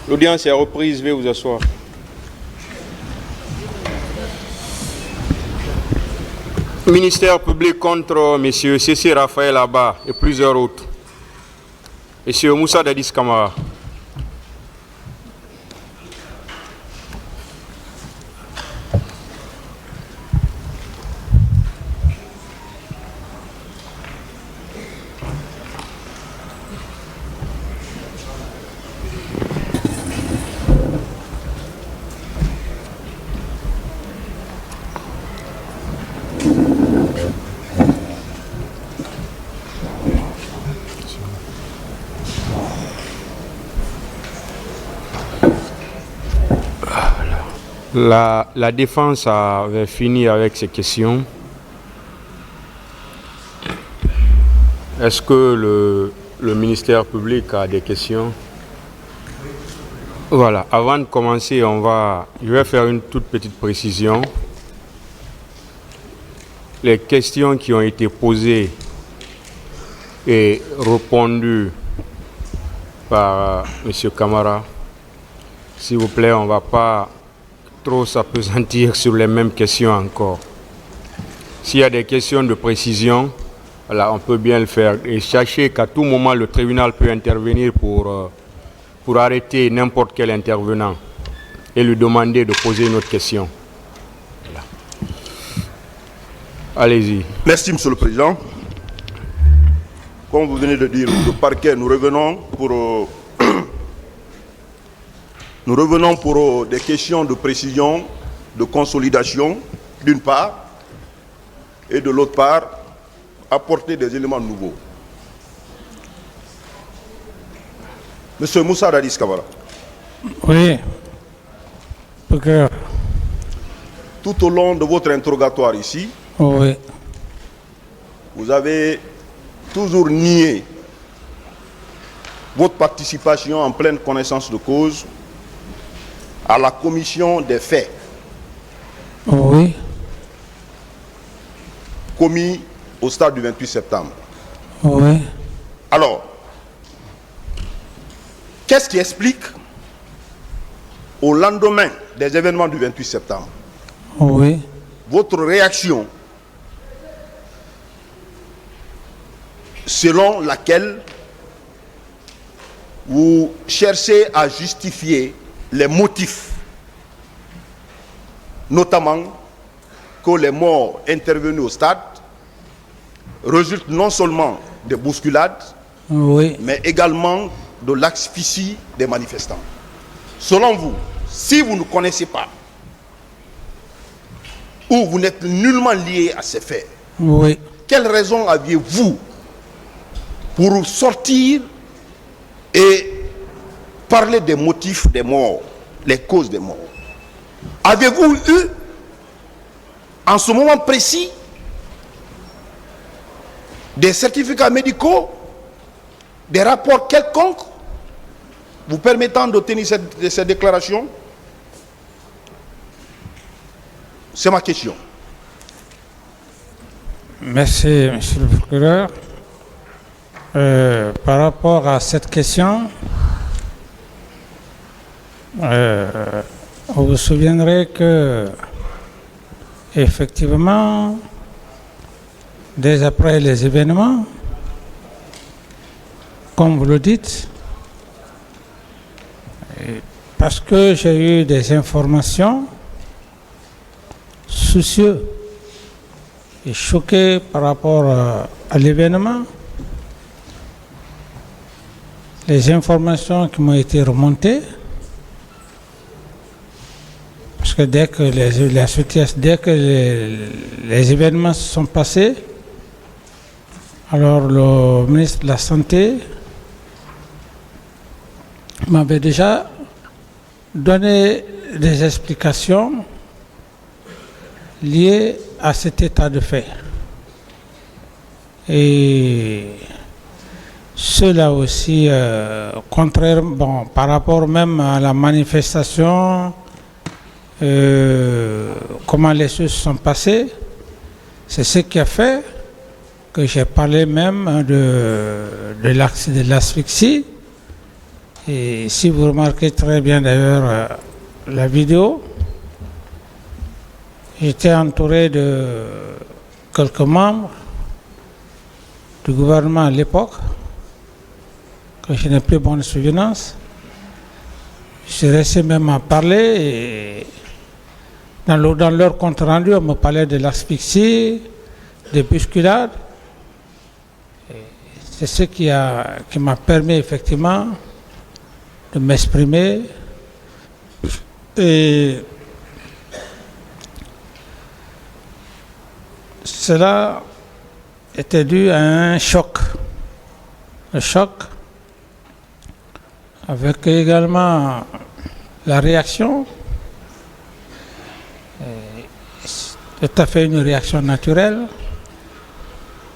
L'audience est reprise, veuillez vous asseoir. Ministère public contre M. C.C. Raphaël Abba et plusieurs autres. M. Moussa Dadis Kamara. La défense avait fini avec ces questions. Est-ce que le ministère public a des questions? Voilà, avant de commencer, je vais faire une toute petite précision. Les questions qui ont été posées et répondues par M. Kamara, s'il vous plaît, on ne va pas trop s'appesantir sur les mêmes questions encore. S'il y a des questions de précision, là, on peut bien le faire. Et sachez qu'à tout moment, le tribunal peut intervenir pour arrêter n'importe quel intervenant et lui demander de poser une autre question. Voilà. Allez-y. Merci, Monsieur le Président. Comme vous venez de dire, le parquet, nous revenons pour des questions de précision, de consolidation, d'une part, et de l'autre part, apporter des éléments nouveaux. Monsieur Moussa Dadis Kamara. Oui. Procureur. Tout au long de votre interrogatoire ici, Oui. vous avez toujours nié votre participation en pleine connaissance de cause à la commission des faits Oui. commis au stade du 28 septembre. Oui. Alors, qu'est-ce qui explique, au lendemain des événements du 28 septembre, Oui. votre réaction selon laquelle vous cherchez à justifier les motifs, notamment que les morts intervenus au stade résultent non seulement des bousculades, Oui. mais également de l'asphyxie des manifestants. Selon vous, si vous ne connaissez pas ou vous n'êtes nullement lié à ces faits, Oui. quelle raison aviez-vous pour sortir et parler des motifs des morts, les causes des morts? Avez-vous eu, en ce moment précis, des certificats médicaux, des rapports quelconques vous permettant de tenir cette déclaration? C'est ma question. Merci, monsieur le procureur. Par rapport à cette question, vous vous souviendrez que, effectivement, dès après les événements, comme vous le dites, parce que j'ai eu des informations, soucieux et choqué par rapport à l'événement, les informations qui m'ont été remontées, parce que dès que les événements se sont passés, alors le ministre de la Santé m'avait déjà donné des explications liées à cet état de fait. Et cela aussi, par rapport même à la manifestation, comment les choses se sont passées, c'est ce qui a fait que j'ai parlé même de l'asphyxie Et si vous remarquez très bien d'ailleurs la vidéo, j'étais entouré de quelques membres du gouvernement à l'époque, que je n'ai plus bonne souvenance. Je suis resté même à parler et dans leur compte rendu, on me parlait de l'asphyxie, des bousculades. C'est ce qui m'a permis effectivement de m'exprimer. Et cela était dû à un choc. Le choc, avec également la réaction, c'est tout à fait une réaction naturelle.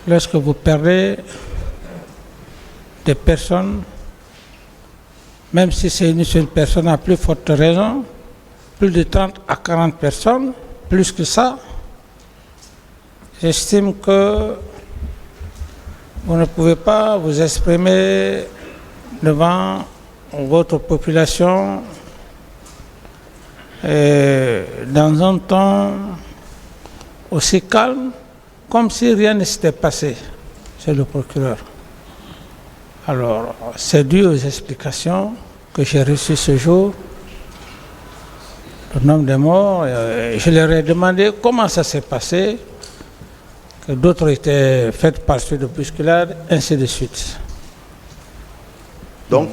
Lorsque vous perdez des personnes, même si c'est une seule personne à plus forte raison, plus de 30 à 40 personnes, plus que ça, j'estime que vous ne pouvez pas vous exprimer devant votre population dans un ton aussi calme, comme si rien ne s'était passé chez le procureur. Alors, c'est dû aux explications que j'ai reçues ce jour, le nombre de morts. Je leur ai demandé comment ça s'est passé, que d'autres étaient faites par suite de bousculade, ainsi de suite. Donc,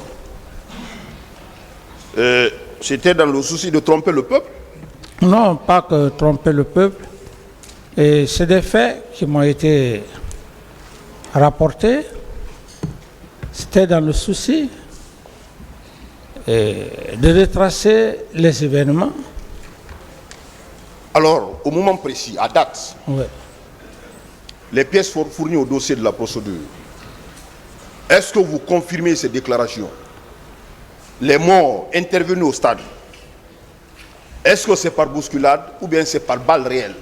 c'était dans le souci de tromper le peuple? Non, pas que tromper le peuple. Et c'est des faits qui m'ont été rapportés. C'était dans le souci de retracer les événements. Alors, au moment précis, à date, Ouais. les pièces fournies au dossier de la procédure, est-ce que vous confirmez ces déclarations? Les morts intervenus au stade, est-ce que c'est par bousculade ou bien c'est par balle réelle?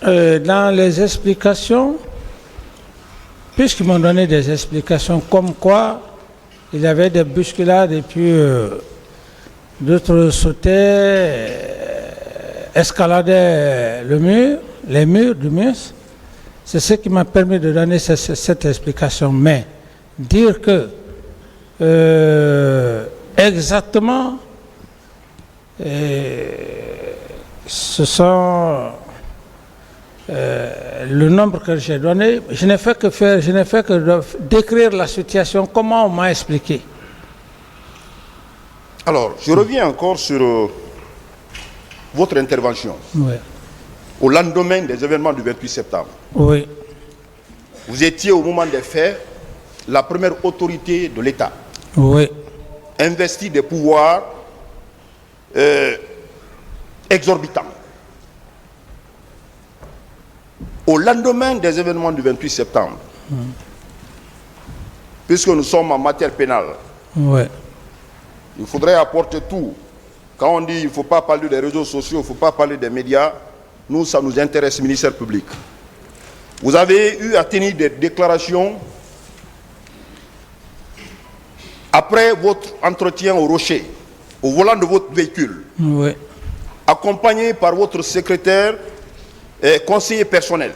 Dans les explications, puisqu'ils m'ont donné des explications comme quoi il y avait des bousculades et puis d'autres sautaient, escaladaient les murs du mur, c'est ce qui m'a permis de donner cette explication. Mais dire que exactement ce sont le nombre que j'ai donné, je n'ai fait que décrire la situation, comment on m'a expliqué. Alors, je reviens encore sur votre intervention. Oui. Au lendemain des événements du 28 septembre. Oui. Vous étiez au moment des faits la première autorité de l'État. Oui. Investie des pouvoirs exorbitants. Au lendemain des événements du 28 septembre, puisque nous sommes en matière pénale, Oui. il faudrait apporter tout. Quand on dit qu'il ne faut pas parler des réseaux sociaux, il ne faut pas parler des médias, nous, ça nous intéresse, ministère public. Vous avez eu à tenir des déclarations après votre entretien au Rocher, au volant de votre véhicule, Oui. accompagné par votre secrétaire et conseiller personnel,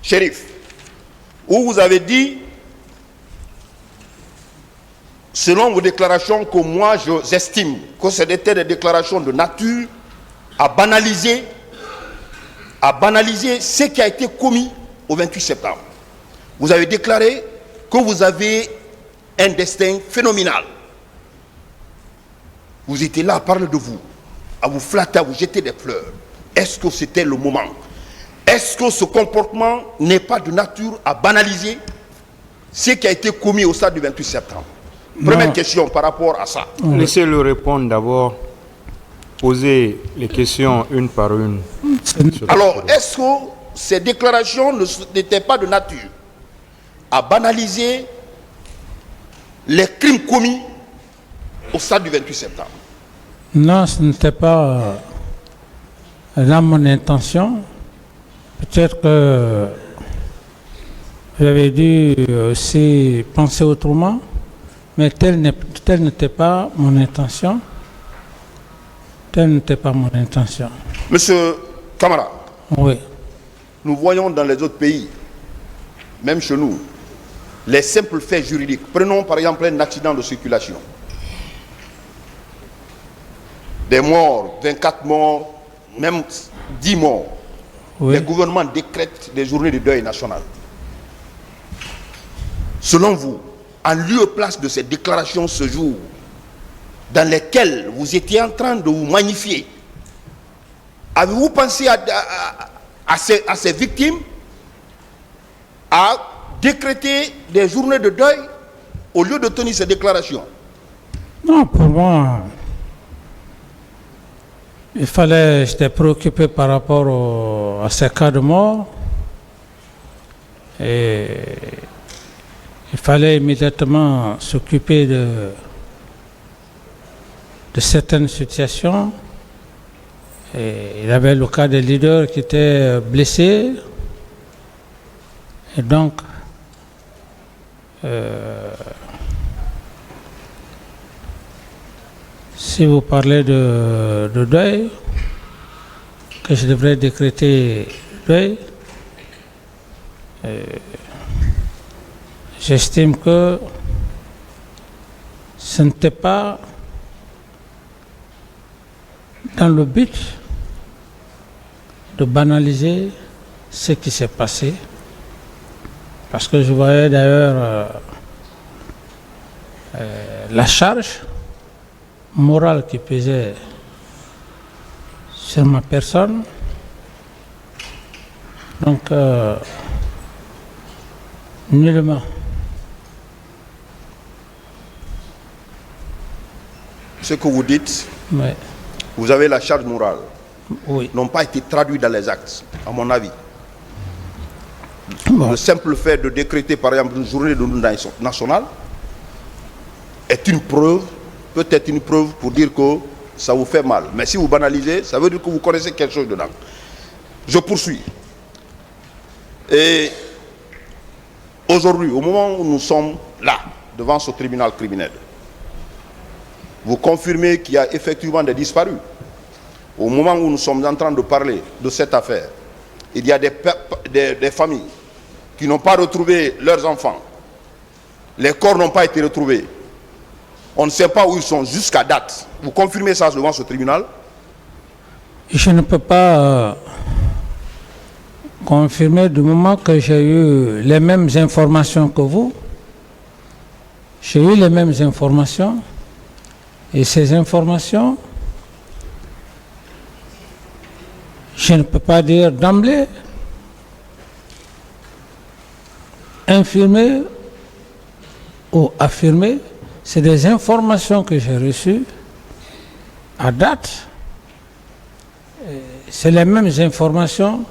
shérif, où vous avez dit, selon vos déclarations, que moi j'estime que c'était des déclarations de nature à banaliser ce qui a été commis au 28 septembre. Vous avez déclaré que vous avez un destin phénoménal. Vous étiez là à parler de vous, à vous flatter, à vous jeter des fleurs. Est-ce que c'était le moment? Est-ce que ce comportement n'est pas de nature à banaliser ce qui a été commis au stade du 28 septembre? Première question par rapport à ça. Laissez-le répondre d'abord. Posez les questions une par une. Alors, est-ce que ces déclarations n'étaient pas de nature à banaliser les crimes commis au stade du 28 septembre? Non, ce n'était pas là mon intention. Peut-être que j'avais dû aussi penser autrement. Mais telle n'était pas mon intention. Telle n'était pas mon intention. Monsieur Camara, Oui. nous voyons dans les autres pays, même chez nous, les simples faits juridiques. Prenons par exemple un accident de circulation. Des morts, 24 morts, même 10 morts. Oui. Les gouvernements décrètent des journées de deuil national. Selon vous, en lieu et place de ces déclarations ce jour, dans lesquelles vous étiez en train de vous magnifier, avez-vous pensé à ces victimes, à décréter des journées de deuil au lieu de tenir ces déclarations? Non, pour moi, j'étais préoccupé par rapport à ces cas de mort. Et il fallait immédiatement s'occuper de certaines situations. Et il y avait le cas des leaders qui étaient blessés. Et donc, si vous parlez de deuil, que je devrais décréter deuil, j'estime que ce n'était pas dans le but de banaliser ce qui s'est passé, parce que je voyais d'ailleurs la charge morale qui pesait sur ma personne. Donc, nullement. Ce que vous dites, Oui. vous avez la charge morale, Oui. n'ont pas été traduits dans les actes, à mon avis. Bon. Le simple fait de décréter, par exemple, une journée de deuil national est une preuve, peut-être une preuve pour dire que ça vous fait mal. Mais si vous banalisez, ça veut dire que vous connaissez quelque chose dedans. Je poursuis. Et aujourd'hui, au moment où nous sommes là, devant ce tribunal criminel, vous confirmez qu'il y a effectivement des disparus. Au moment où nous sommes en train de parler de cette affaire, il y a des familles qui n'ont pas retrouvé leurs enfants. Les corps n'ont pas été retrouvés. On ne sait pas où ils sont jusqu'à date. Vous confirmez ça devant ce tribunal? Je ne peux pas confirmer du moment que j'ai eu les mêmes informations que vous. J'ai eu les mêmes informations. Et ces informations, je ne peux pas dire d'emblée, infirmer ou affirmer. C'est des informations que j'ai reçues à date. C'est les mêmes informations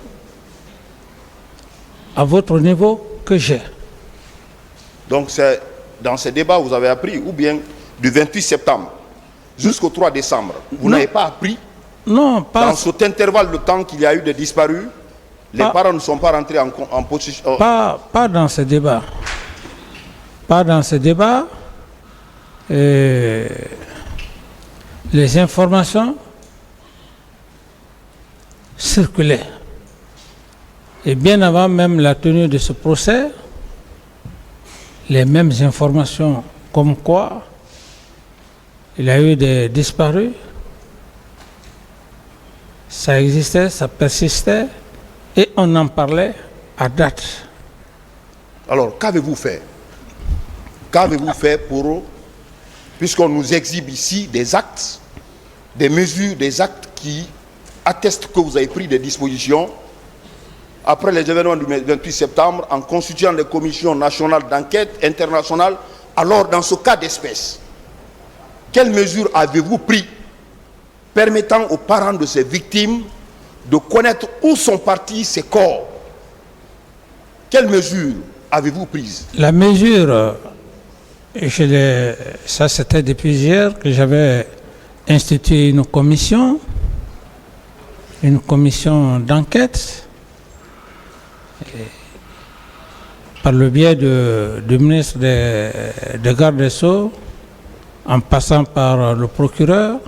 à votre niveau que j'ai. Donc c'est dans ces débats vous avez appris, ou bien du 28 septembre jusqu'au 3 décembre, vous n'avez pas appris? Non, pas dans cet intervalle de temps qu'il y a eu des disparus, les parents ne sont pas rentrés en position... Pas dans ce débat. Pas dans ce débat. Les informations circulaient. Et bien avant même la tenue de ce procès, les mêmes informations comme quoi il y a eu des disparus, ça existait, ça persistait, et on en parlait à date. Alors, qu'avez-vous fait? Qu'avez-vous fait pour... Puisqu'on nous exhibe ici des actes, des mesures, des actes qui attestent que vous avez pris des dispositions après les événements du 28 septembre en constituant des commissions nationales d'enquête internationales. Alors, dans ce cas d'espèce, quelles mesures avez-vous pris permettant aux parents de ces victimes de connaître où sont partis ces corps? Quelles mesures avez-vous prises? La mesure, ça c'était depuis hier que j'avais institué une commission d'enquête par le biais du ministre des Gardes des Sceaux, en passant par le procureur,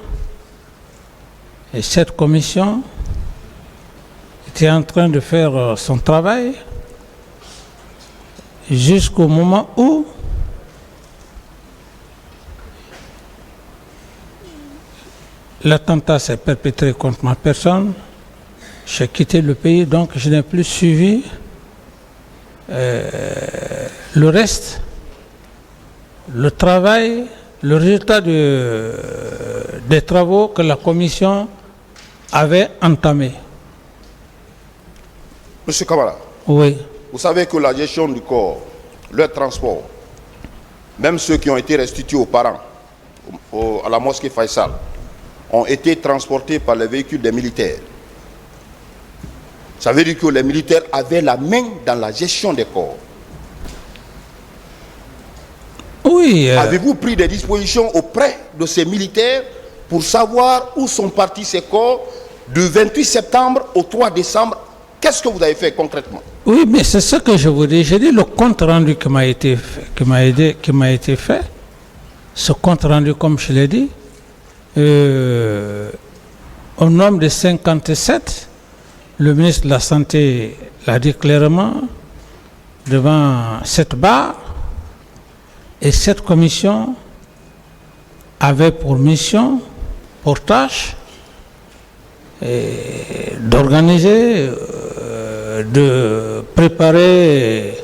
et cette commission était en train de faire son travail jusqu'au moment où l'attentat s'est perpétré contre ma personne. J'ai quitté le pays, donc je n'ai plus suivi le reste, le travail, le résultat des travaux que la commission avait entamés. Monsieur Kamara, Oui. vous savez que la gestion du corps, le transport, même ceux qui ont été restitués aux parents, à la mosquée Faisal, ont été transportés par les véhicules des militaires. Ça veut dire que les militaires avaient la main dans la gestion des corps. Oui. Avez-vous pris des dispositions auprès de ces militaires pour savoir où sont partis ces corps du 28 septembre au 3 décembre? Qu'est-ce que vous avez fait concrètement? Oui, mais c'est ce que je vous dis. J'ai dit le compte rendu qui m'a été fait, ce compte rendu, comme je l'ai dit, au nombre de 57, le ministre de la Santé l'a dit clairement devant cette barre, et cette commission avait pour mission, pour tâche, d'organiser, de préparer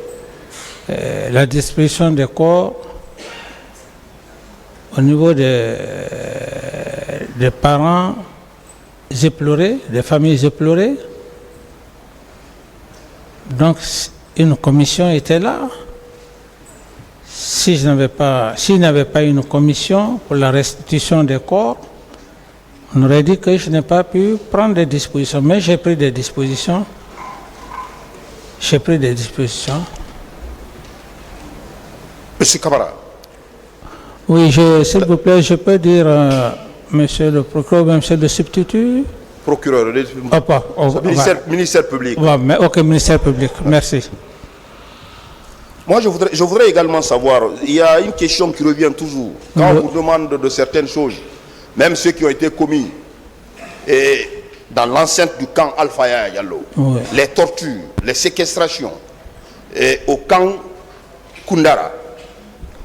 la distribution des corps au niveau des parents éplorés, des familles éplorées. Donc, une commission était là. S'il n'y avait pas une commission pour la restitution des corps, on aurait dit que je n'ai pas pu prendre des dispositions. Mais j'ai pris des dispositions. Monsieur Kamara. Oui, s'il vous plaît, je peux dire, monsieur le procureur, monsieur le substitut. Procureur, ministère public. Ok, ministère public, merci. Moi, je voudrais également savoir, il y a une question qui revient toujours. Quand on vous demande de certaines choses, même ceux qui ont été commis dans l'enceinte du camp Alpha Yallo, les tortures, les séquestrations, au camp Kundara,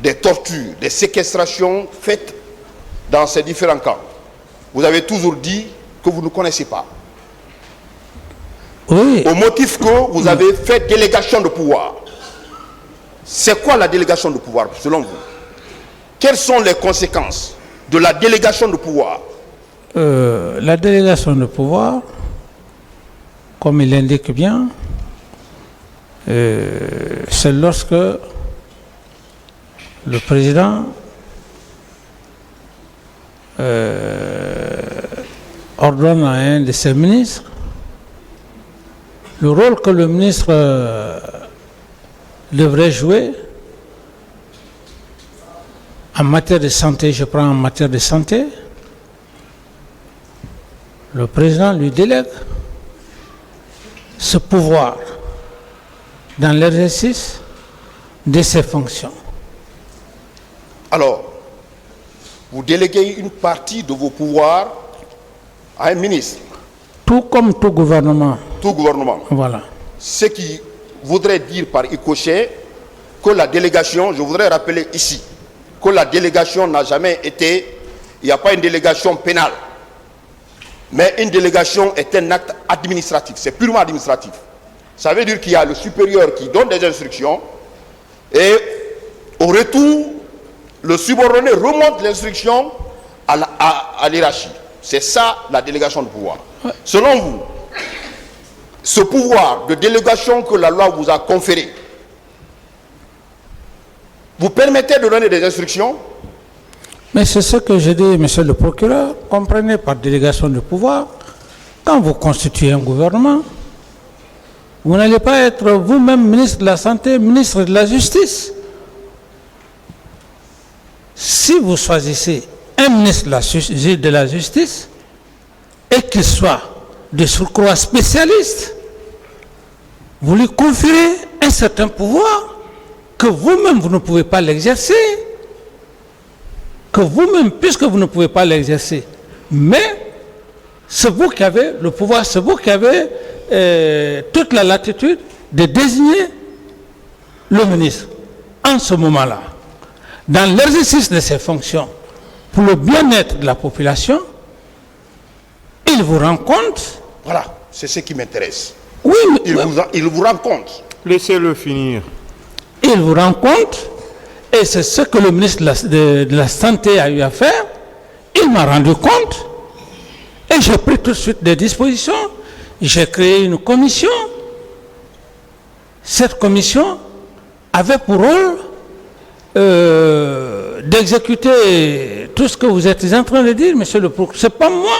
des tortures, des séquestrations faites dans ces différents camps. Vous avez toujours dit que vous ne connaissez pas. Oui. Au motif que vous avez fait délégation de pouvoir. C'est quoi la délégation de pouvoir selon vous? Quelles sont les conséquences de la délégation de pouvoir? La délégation de pouvoir, comme il l'indique bien, c'est lorsque le président ordonne à un de ses ministres le rôle que le ministre devrait jouer en matière de santé. Je prends en matière de santé, le président lui délègue ce pouvoir dans l'exercice de ses fonctions. Alors, vous déléguez une partie de vos pouvoirs à un ministre. Tout comme tout gouvernement. Tout gouvernement. Voilà. Ce qui voudrait dire par ricochet que la délégation, je voudrais rappeler ici, que la délégation n'a jamais été, il n'y a pas une délégation pénale, mais une délégation est un acte administratif, c'est purement administratif. Ça veut dire qu'il y a le supérieur qui donne des instructions et au retour, le subordonné remonte l'instruction à l'hiérarchie. C'est ça la délégation de pouvoir. Selon vous, ce pouvoir de délégation que la loi vous a conféré, vous permettez de donner des instructions? Mais c'est ce que je dis, monsieur le procureur. Comprenez par délégation de pouvoir, quand vous constituez un gouvernement, vous n'allez pas être vous-même ministre de la Santé, ministre de la Justice. Si vous choisissez un ministre de la Justice et qu'il soit de surcroît spécialiste, vous lui conférez un certain pouvoir que vous-même, vous ne pouvez pas l'exercer. Que vous-même, puisque vous ne pouvez pas l'exercer. Mais c'est vous qui avez le pouvoir, c'est vous qui avez toute la latitude de désigner le ministre. En ce moment-là, dans l'exercice de ses fonctions, pour le bien-être de la population, il vous rend compte. Voilà, c'est ce qui m'intéresse. Oui, Il vous rend compte. Laissez-le finir. Il vous rend compte, et c'est ce que le ministre de la Santé a eu à faire. Il m'a rendu compte, et j'ai pris tout de suite des dispositions. J'ai créé une commission. Cette commission avait pour rôle d'exécuter tout ce que vous êtes en train de dire, monsieur le procureur. Ce n'est pas moi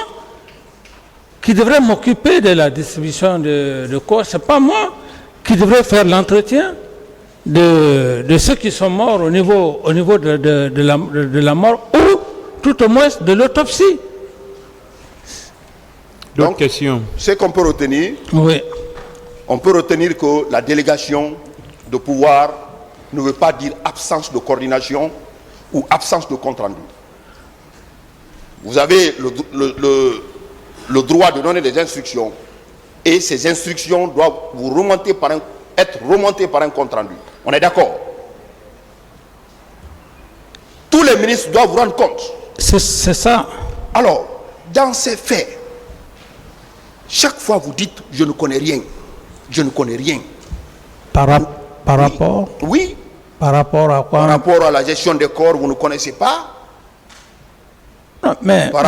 qui devrais m'occuper de la distribution de corps, ce n'est pas moi qui devrais faire l'entretien de ceux qui sont morts au niveau de la mort, ou tout au moins de l'autopsie. D'autres questions? Ce qu'on peut retenir, Oui. on peut retenir que la délégation de pouvoir ne veut pas dire absence de coordination ou absence de compte-rendu. Vous avez le droit de donner des instructions, et ces instructions doivent être remontées par un compte-rendu. On est d'accord? Tous les ministres doivent vous rendre compte. C'est ça. Alors, dans ces faits, chaque fois vous dites « je ne connais rien », je ne connais rien. Par rapport? Oui. Par rapport à quoi? Par rapport à la gestion des corps, vous ne connaissez pas. Non, mais, Par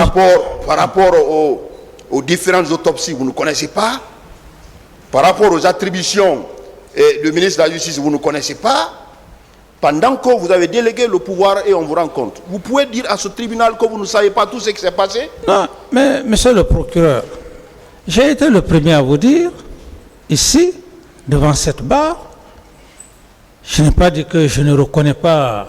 rapport aux différentes autopsies, vous ne connaissez pas. Par rapport aux attributions du ministre de la Justice, vous ne connaissez pas. Pendant que vous avez délégué le pouvoir et on vous rend compte. Vous pouvez dire à ce tribunal que vous ne savez pas tout ce qui s'est passé? non, mais monsieur le procureur, j'ai été le premier à vous dire, ici, devant cette barre, je n'ai pas dit que je ne reconnais pas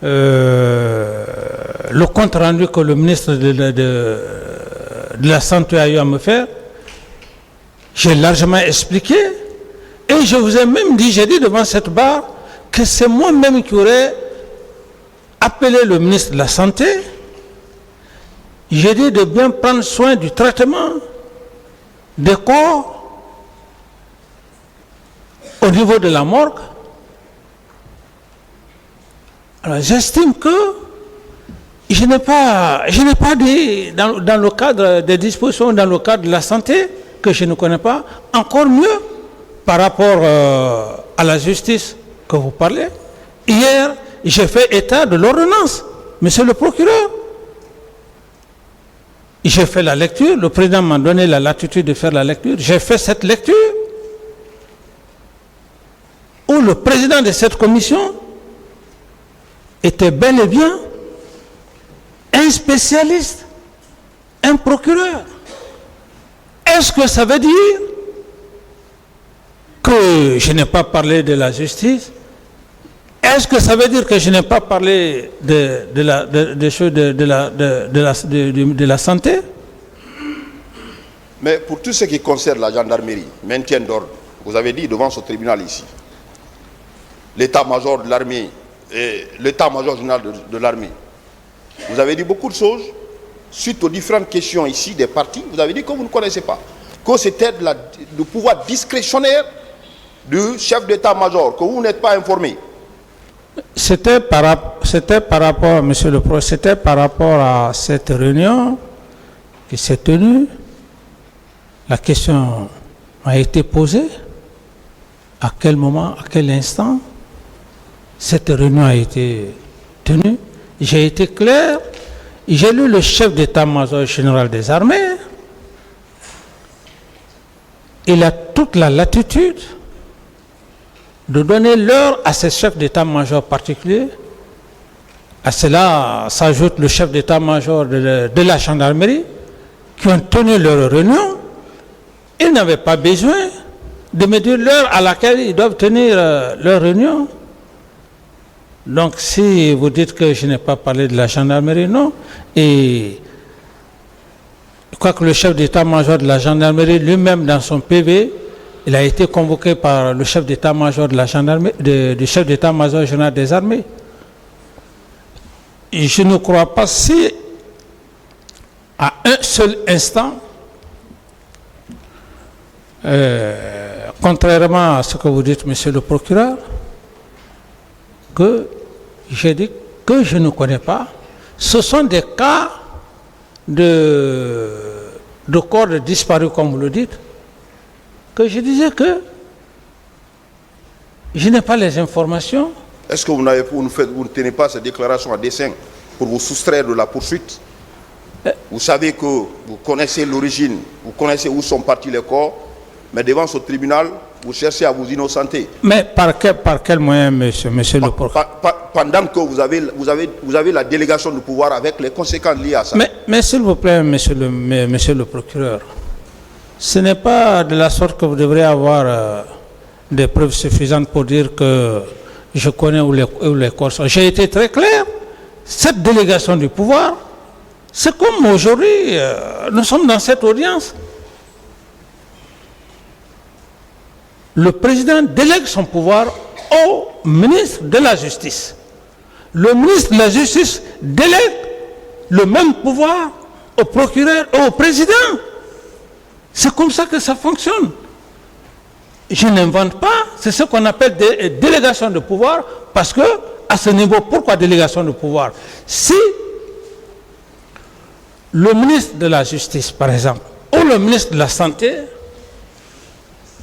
le compte rendu que le ministre de la Santé a eu à me faire. J'ai largement expliqué, et je vous ai même dit, j'ai dit devant cette barre, que c'est moi-même qui aurais appelé le ministre de la Santé. J'ai dit de bien prendre soin du traitement des corps au niveau de la morgue. Alors j'estime que je n'ai pas dit dans le cadre des dispositions, dans le cadre de la santé, que je ne connais pas, encore mieux par rapport à la justice que vous parlez. Hier, j'ai fait état de l'ordonnance, monsieur le procureur. J'ai fait la lecture, le président m'a donné la latitude de faire la lecture. J'ai fait cette lecture où le président de cette commission était bel et bien un spécialiste, un procureur. Est-ce que ça veut dire que je n'ai pas parlé de la justice? Est-ce que ça veut dire que je n'ai pas parlé de la santé? Mais pour tout ce qui concerne la gendarmerie, maintien d'ordre, vous avez dit devant ce tribunal ici, l'état-major de l'armée et l'état-major général de l'armée, vous avez dit beaucoup de choses suite aux différentes questions ici des partis. Vous avez dit que vous ne connaissez pas, que c'était le pouvoir discrétionnaire du chef d'état-major, que vous n'êtes pas informé. C'était par rapport, monsieur le procureur, c'était par rapport à cette réunion qui s'est tenue. La question a été posée. À quel moment, à quel instant cette réunion a été tenue? J'ai été clair. J'ai lu le chef d'état-major général des armées. Il a toute la latitude de donner l'heure à ces chefs d'état-major particuliers. À cela s'ajoute le chef d'état-major de la gendarmerie qui ont tenu leur réunion. Ils n'avaient pas besoin de me dire l'heure à laquelle ils doivent tenir leur réunion. Donc si vous dites que je n'ai pas parlé de la gendarmerie, non. Et je crois que le chef d'état-major de la gendarmerie lui-même dans son PV Il a été convoqué par le chef d'état-major de la gendarmerie, du chef d'état-major général des armées. Et je ne crois pas si, à un seul instant, contrairement à ce que vous dites, monsieur le procureur, que j'ai dit que je ne connais pas, ce sont des cas de corps disparus, comme vous le dites, que je disais que je n'ai pas les informations. Est-ce que vous ne tenez pas ces déclarations à dessein pour vous soustraire de la poursuite? Vous savez que vous connaissez l'origine, vous connaissez où sont partis les corps, mais devant ce tribunal, vous cherchez à vous innocenter. Mais par quel moyen, monsieur le procureur? Pendant que vous avez la délégation de pouvoir avec les conséquences liées à ça. Mais s'il vous plaît, monsieur le procureur, ce n'est pas de la sorte que vous devrez avoir des preuves suffisantes pour dire que je connais où les corps sont. J'ai été très clair. Cette délégation du pouvoir, c'est comme aujourd'hui, nous sommes dans cette audience. Le président délègue son pouvoir au ministre de la Justice. Le ministre de la Justice délègue le même pouvoir au procureur et au président. C'est comme ça que ça fonctionne. Je n'invente pas, c'est ce qu'on appelle des délégations de pouvoir, parce que, à ce niveau, pourquoi délégation de pouvoir? Si le ministre de la Justice, par exemple, ou le ministre de la Santé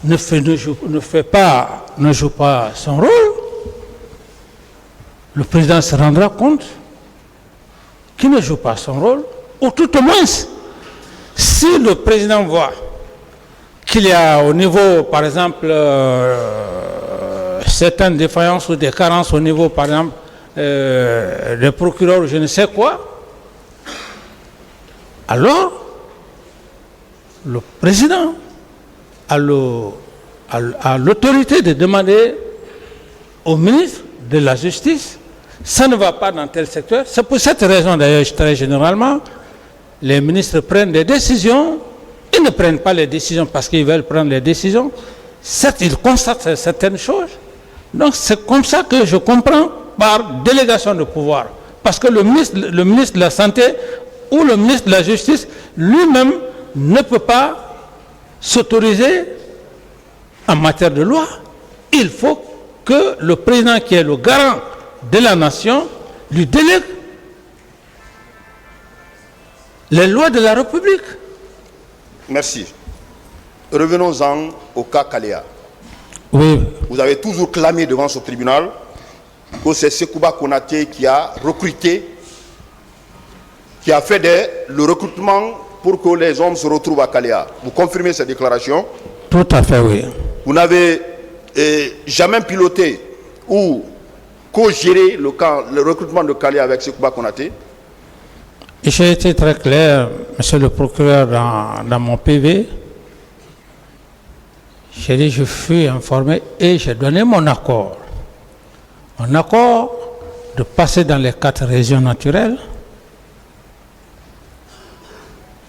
ne joue pas son rôle, le président se rendra compte qu'il ne joue pas son rôle, ou tout au moins, si le président voit qu'il y a au niveau, par exemple, certaines défaillances ou des carences au niveau, par exemple, des procureurs ou je ne sais quoi, alors le président a l'autorité de demander au ministre de la Justice, ça ne va pas dans tel secteur. C'est pour cette raison, d'ailleurs, très généralement, les ministres prennent des décisions. Ils ne prennent pas les décisions parce qu'ils veulent prendre les décisions. Certes, ils constatent certaines choses. Donc, c'est comme ça que je comprends par délégation de pouvoir. Parce que le ministre de la Santé ou le ministre de la Justice lui-même ne peut pas s'autoriser en matière de loi. Il faut que le président, qui est le garant de la nation, lui délègue les lois de la République. Merci. Revenons-en au cas Kalea. Oui. Vous avez toujours clamé devant ce tribunal que c'est Sekouba Konaté qui a recruté, qui a fait le recrutement pour que les hommes se retrouvent à Kalea. Vous confirmez cette déclaration? Tout à fait, oui. Vous n'avez jamais piloté ou co-géré le recrutement de Kalea avec Sekouba Konaté? J'ai été très clair, monsieur le procureur, dans mon PV. J'ai dit, je fus informé et j'ai donné mon accord. Mon accord de passer dans les 4 régions naturelles.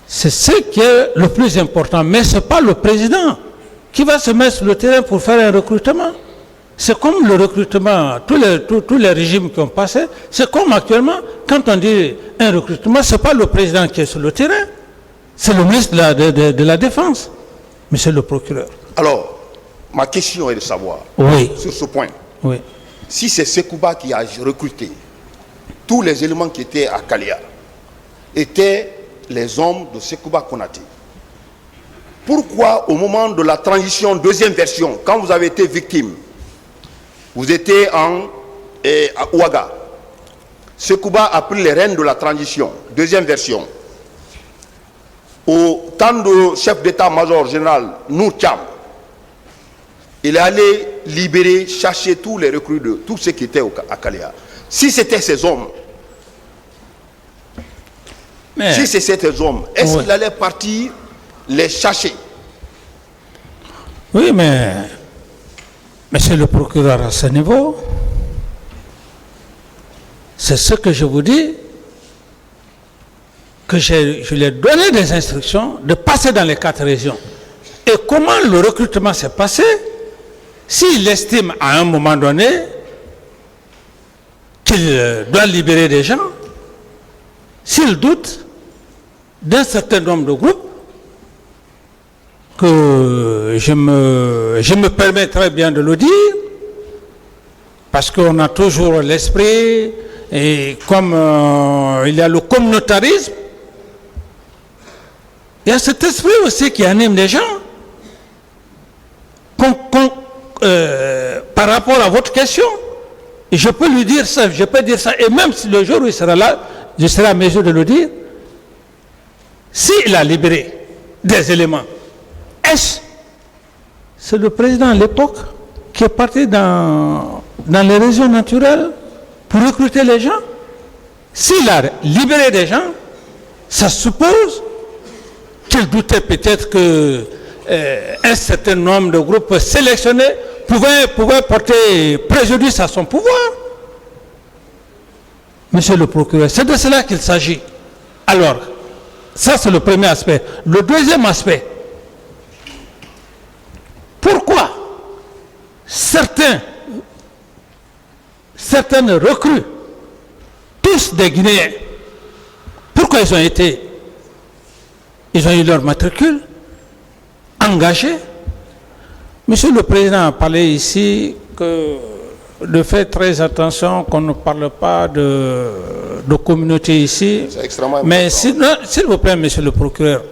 C'est ce qui est le plus important. Mais ce n'est pas le président qui va se mettre sur le terrain pour faire un recrutement. C'est comme le recrutement, tous les régimes qui ont passé, c'est comme actuellement, quand on dit un recrutement, ce n'est pas le président qui est sur le terrain, c'est le ministre de la Défense, monsieur le procureur. Alors, ma question est de savoir, sur ce point, si c'est Sekouba qui a recruté, tous les éléments qui étaient à Kalea étaient les hommes de Sekouba Konaté, pourquoi au moment de la transition, deuxième version, quand vous avez été victime, vous étiez à Ouaga, Sekouba a pris les rênes de la transition, deuxième version. Au temps du chef d'état-major général Nour Thiam, il est allé libérer, chercher tous les recrues de tous ceux qui étaient à Kalea. Si c'était ces hommes, est-ce qu'il allait partir les chercher? Oui, mais monsieur le procureur, à ce niveau, c'est ce que je vous dis, que je lui ai donné des instructions de passer dans les 4 régions. Et comment le recrutement s'est passé? S'il estime à un moment donné qu'il doit libérer des gens, s'il doute d'un certain nombre de groupes, que je me permets très bien de le dire, parce qu'on a toujours l'esprit, et comme il y a le communautarisme, il y a cet esprit aussi qui anime les gens. Par rapport à votre question, et je peux lui dire ça, je peux dire ça, et même si le jour où il sera là, je serai à mesure de le dire, s'il a libéré des éléments, c'est le président à l'époque qui est parti dans les régions naturelles pour recruter les gens? S'il a libéré des gens, ça suppose qu'il doutait peut-être que un certain nombre de groupes sélectionnés pouvaient porter préjudice à son pouvoir. Monsieur le procureur, c'est de cela qu'il s'agit. Alors, ça c'est le premier aspect. Le deuxième aspect, pourquoi certaines recrues, tous des Guinéens, pourquoi ils ont eu leur matricule engagés? Monsieur le Président a parlé ici de faire très attention qu'on ne parle pas de communauté ici. C'est extrêmement important. Mais s'il vous plaît, Monsieur le Procureur,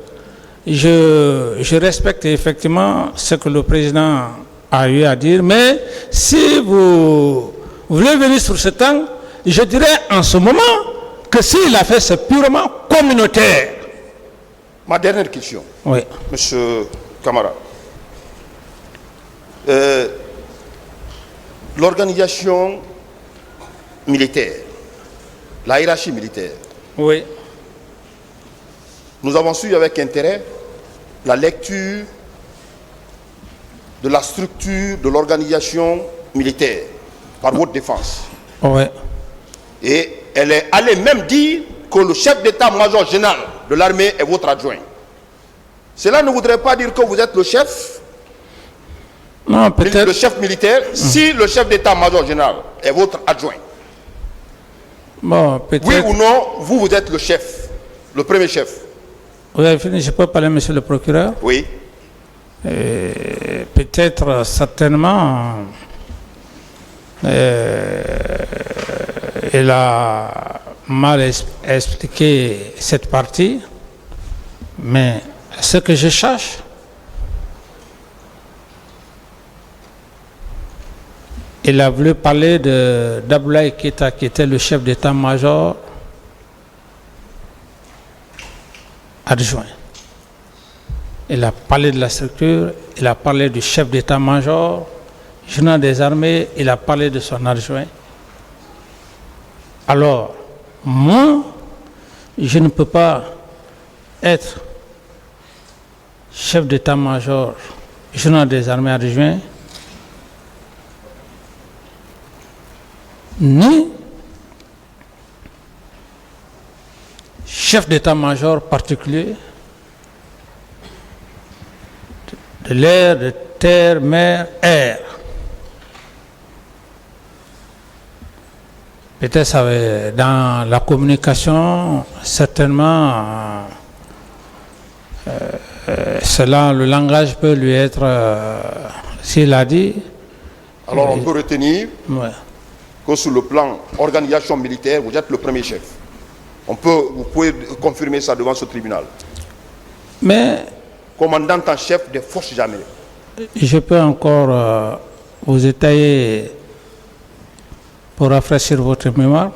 je respecte effectivement ce que le Président a eu à dire, mais si vous voulez venir sur ce temps, je dirais en ce moment que s'il a fait, c'est purement communautaire. Ma dernière question, Oui. Monsieur Camara. L'organisation militaire, la hiérarchie militaire, Oui. nous avons suivi avec intérêt la lecture de la structure de l'organisation militaire par votre défense. Oui. Et elle est allée même dire que le chef d'état-major général de l'armée est votre adjoint. Cela ne voudrait pas dire que vous êtes le chef, Non, peut-être. le chef militaire, si le chef d'état-major général est votre adjoint. Bon, peut-être. Oui ou non, vous êtes le chef, le premier chef. Vous avez fini, je peux parler, Monsieur le Procureur? Oui. Peut-être, certainement, il a mal expliqué cette partie, mais ce que je cherche, il a voulu parler d'Abdoulaye Keïta, qui était le chef d'état-major adjoint. Il a parlé de la structure, il a parlé du chef d'état-major, général des armées, il a parlé de son adjoint. Alors, moi, je ne peux pas être chef d'état-major, général des armées adjoint, ni chef d'état-major particulier de l'air, de terre, mer, air. Peut-être dans la communication, certainement, cela, le langage peut lui être, s'il a dit. Alors on peut retenir Ouais. que sur le plan organisation militaire, vous êtes le premier chef. Vous pouvez confirmer ça devant ce tribunal. Mais Commandant en chef des forces armées. je peux encore vous étayer pour rafraîchir votre mémoire.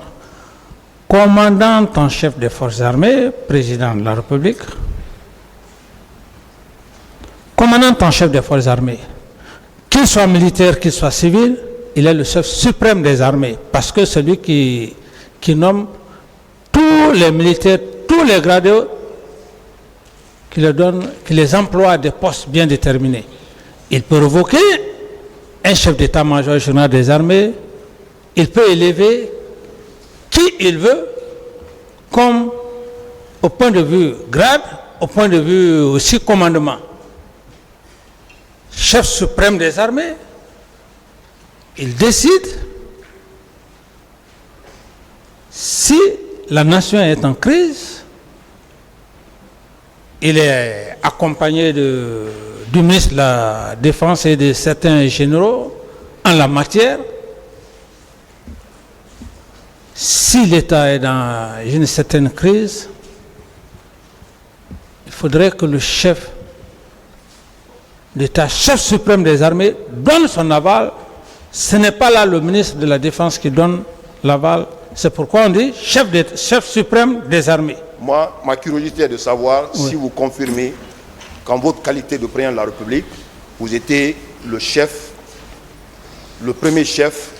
Commandant en chef des forces armées, président de la République, commandant en chef des forces armées, qu'il soit militaire, qu'il soit civil, il est le chef suprême des armées, parce que celui qui nomme tous les militaires, tous les gradés, qui les emploie à des postes bien déterminés. Il peut revoquer un chef d'état-major général des armées, il peut élever qui il veut, comme au point de vue grade, au point de vue aussi commandement. chef suprême des armées, il décide si la nation est en crise. Il est accompagné du ministre de la Défense et de certains généraux en la matière. Si l'État est dans une certaine crise, il faudrait que le chef d'État, chef suprême des armées, donne son aval. Ce n'est pas là le ministre de la Défense qui donne l'aval. C'est pourquoi on dit chef suprême des armées. Moi, ma curiosité est de savoir si vous confirmez qu'en votre qualité de président de la République, vous étiez le premier chef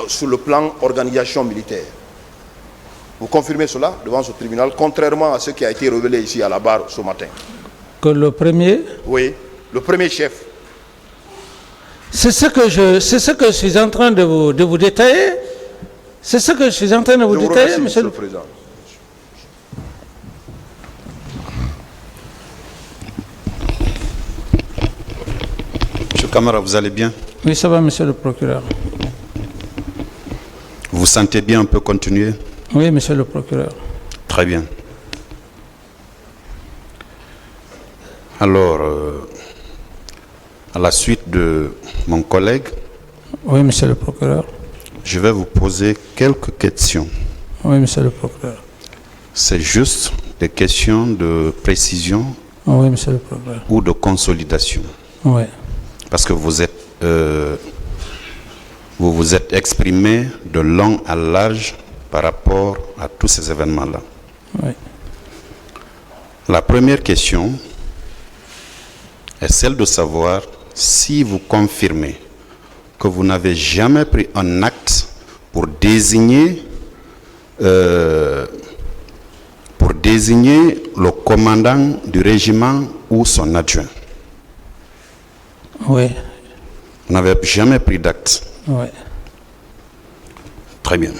sur le plan organisation militaire. Vous confirmez cela devant ce tribunal, contrairement à ce qui a été révélé ici à la barre ce matin? Que le premier? Oui, le premier chef. C'est ce que je suis en train de vous détailler. C'est ce que je suis en train de vous détailler, monsieur le Président. Monsieur Camara, vous allez bien? Oui, ça va, monsieur le procureur. Vous vous sentez bien? On peut continuer? Oui, monsieur le procureur. Très bien. Alors, à la suite de mon collègue, oui, monsieur le procureur. Je vais vous poser quelques questions. Oui, monsieur le procureur. C'est juste des questions de précision. Oui, monsieur le procureur. Ou de consolidation. Oui. Parce que vous vous êtes exprimé de long à large par rapport à tous ces événements-là. Oui. La première question est celle de savoir si vous confirmez que vous n'avez jamais pris un acte pour désigner le commandant du régiment ou son adjoint. Oui. Vous n'avez jamais pris d'acte. Oui. Très bien.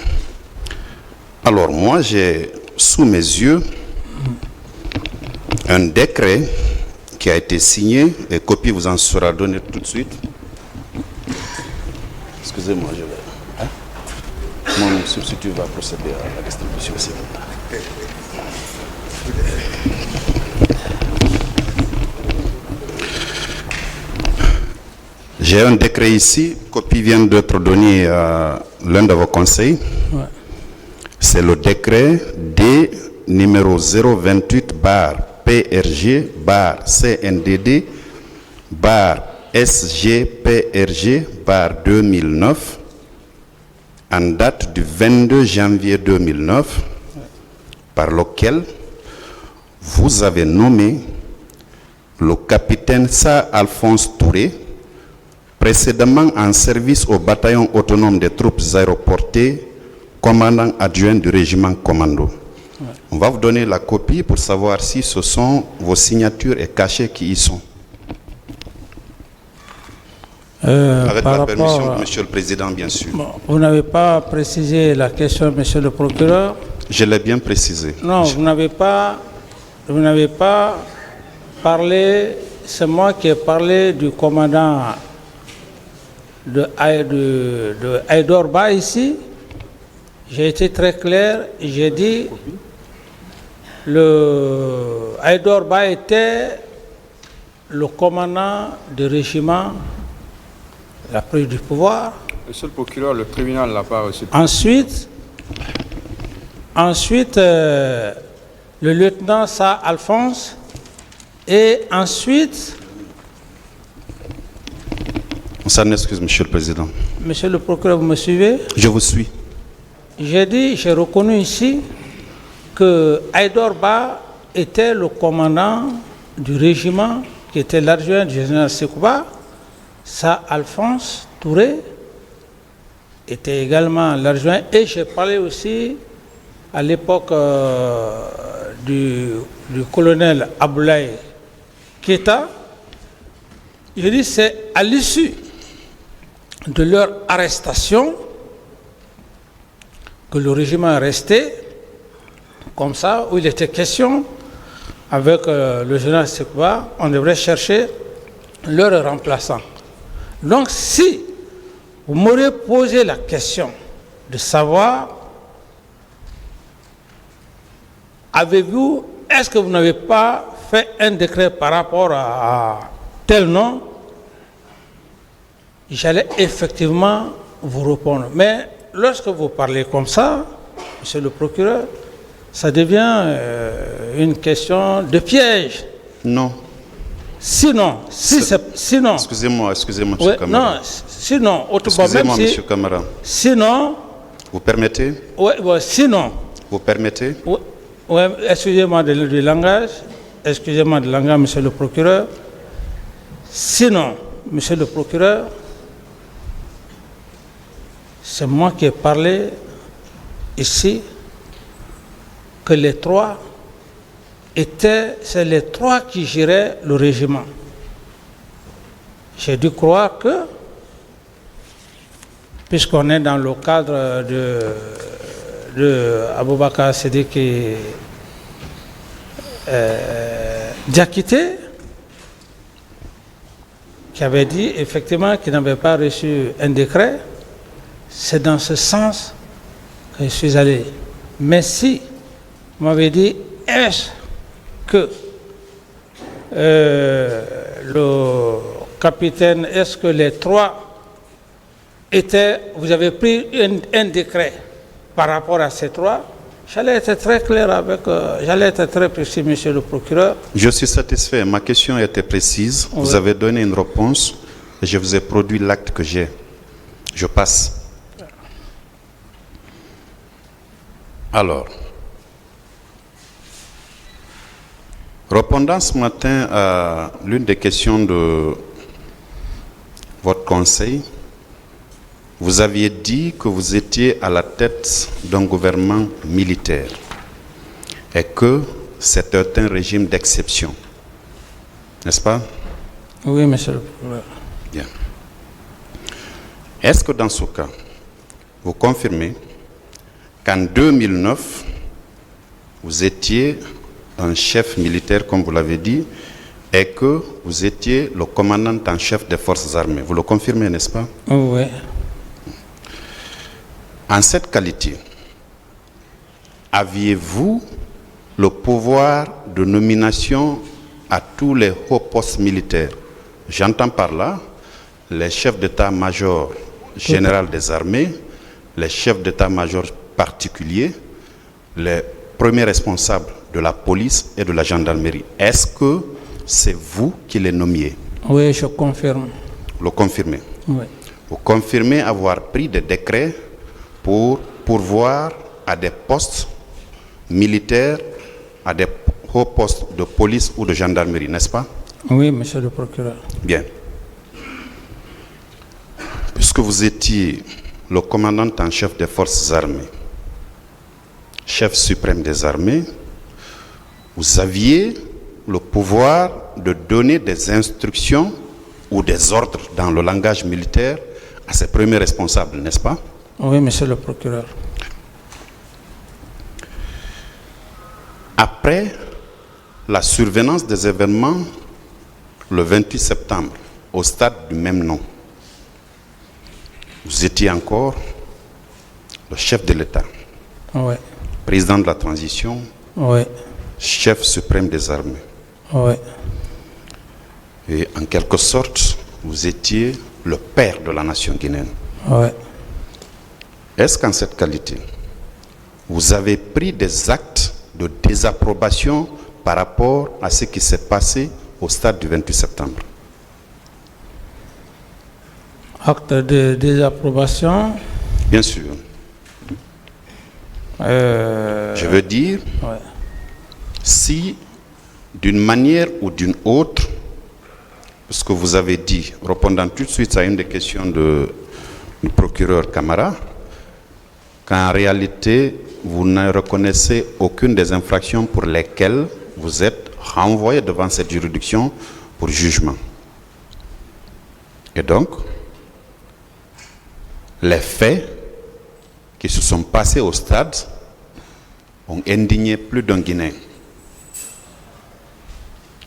Alors moi, j'ai sous mes yeux un décret qui a été signé, et copie vous en sera donnée tout de suite. Excusez-moi, je vais. Mon substitut va procéder à la distribution. J'ai un décret ici, copie vient d'être donnée à l'un de vos conseils. Ouais. C'est le décret D numéro 028-PRG/CNDD/SGPRG/2009 en date du 22 janvier 2009 par lequel vous avez nommé le capitaine Sa Alphonse Touré, précédemment en service au bataillon autonome des troupes aéroportées, commandant adjoint du régiment commando. Ouais. On va vous donner la copie pour savoir si ce sont vos signatures et cachets qui y sont. Avec la permission de Monsieur le Président, bien sûr. Bon, vous n'avez pas précisé la question, Monsieur le procureur. Je l'ai bien précisé. Non, vous n'avez pas parlé, c'est moi qui ai parlé du commandant de Aïdor Ba ici. J'ai été très clair, j'ai dit Aïdor Ba était le commandant du régiment, la prise du pouvoir. Monsieur le procureur, le tribunal n'a pas reçu. Ensuite, le lieutenant Sa Alphonse, et ensuite... On s'en excuse, Monsieur le Président. Monsieur le procureur, vous me suivez? Je vous suis. J'ai reconnu ici que Aïdor Ba était le commandant du régiment, qui était l'adjoint du général Sekouba. Sa Alphonse Touré était également l'adjoint, et j'ai parlé aussi à l'époque du colonel Aboulaye Keita. Je dis c'est à l'issue de leur arrestation que le régiment est resté comme ça, où il était question avec le général Sekouba, on devrait chercher leur remplaçant. Donc si vous m'auriez posé la question de savoir, est-ce que vous n'avez pas fait un décret par rapport à tel nom, j'allais effectivement vous répondre. Mais lorsque vous parlez comme ça, monsieur le procureur, ça devient une question de piège. Non. Sinon, sinon. Excusez-moi, M. Ouais, Camara. non, sinon, Excusez-moi, M. Camara. Sinon. Vous permettez? Oui, sinon. Vous permettez? Oui, excusez-moi du langage. Excusez-moi du langage, monsieur le procureur. Sinon, monsieur le procureur, c'est moi qui ai parlé ici que c'est les trois qui géraient le régiment. J'ai dû croire que, puisqu'on est dans le cadre de Aboubakar Sidiki Diakité, qui avait dit effectivement qu'il n'avait pas reçu un décret, c'est dans ce sens que je suis allé. Mais si vous m'avez dit, est-ce que le capitaine, est-ce que les trois vous avez pris un décret par rapport à ces trois, j'allais être très clair j'allais être très précis, monsieur le procureur. Je suis satisfait. Ma question était précise. Oui. Vous avez donné une réponse et je vous ai produit l'acte que j'ai. Je passe. Alors, répondant ce matin à l'une des questions de votre conseil, vous aviez dit que vous étiez à la tête d'un gouvernement militaire et que c'était un régime d'exception. N'est-ce pas? Oui, monsieur le procureur. Bien. Est-ce que dans ce cas, vous confirmez qu'en 2009, vous étiez un chef militaire, comme vous l'avez dit, et que vous étiez le commandant en chef des forces armées? Vous le confirmez, n'est-ce pas? Oui. En cette qualité, aviez-vous le pouvoir de nomination à tous les hauts postes militaires? J'entends par là les chefs d'état-major général des armées, les chefs d'état-major particuliers, les premiers responsables de la police et de la gendarmerie. Est-ce que c'est vous qui les nommiez? Oui, je confirme. Vous le confirmez? Oui. Vous confirmez avoir pris des décrets pour pourvoir à des postes militaires, à des hauts postes de police ou de gendarmerie, n'est-ce pas? Oui, monsieur le procureur. Bien. Puisque vous étiez le commandant en chef des forces armées, chef suprême des armées, vous aviez le pouvoir de donner des instructions ou des ordres dans le langage militaire à ses premiers responsables, n'est-ce pas? Oui, monsieur le procureur. Après la survenance des événements le 28 septembre, au stade du même nom, vous étiez encore le chef de l'État, oui, président de la transition, oui, chef suprême des armées. oui. Et en quelque sorte, vous étiez le père de la nation guinéenne. Oui. Est-ce qu'en cette qualité, vous avez pris des actes de désapprobation par rapport à ce qui s'est passé au stade du 28 septembre? Acte de désapprobation? Bien sûr. Je veux dire, ouais. Si d'une manière ou d'une autre, ce que vous avez dit, répondant tout de suite à une des questions du procureur Camara, qu'en réalité, vous ne reconnaissez aucune des infractions pour lesquelles vous êtes renvoyé devant cette juridiction pour jugement. Et donc, les faits qui se sont passés au stade ont indigné plus d'un Guinéen.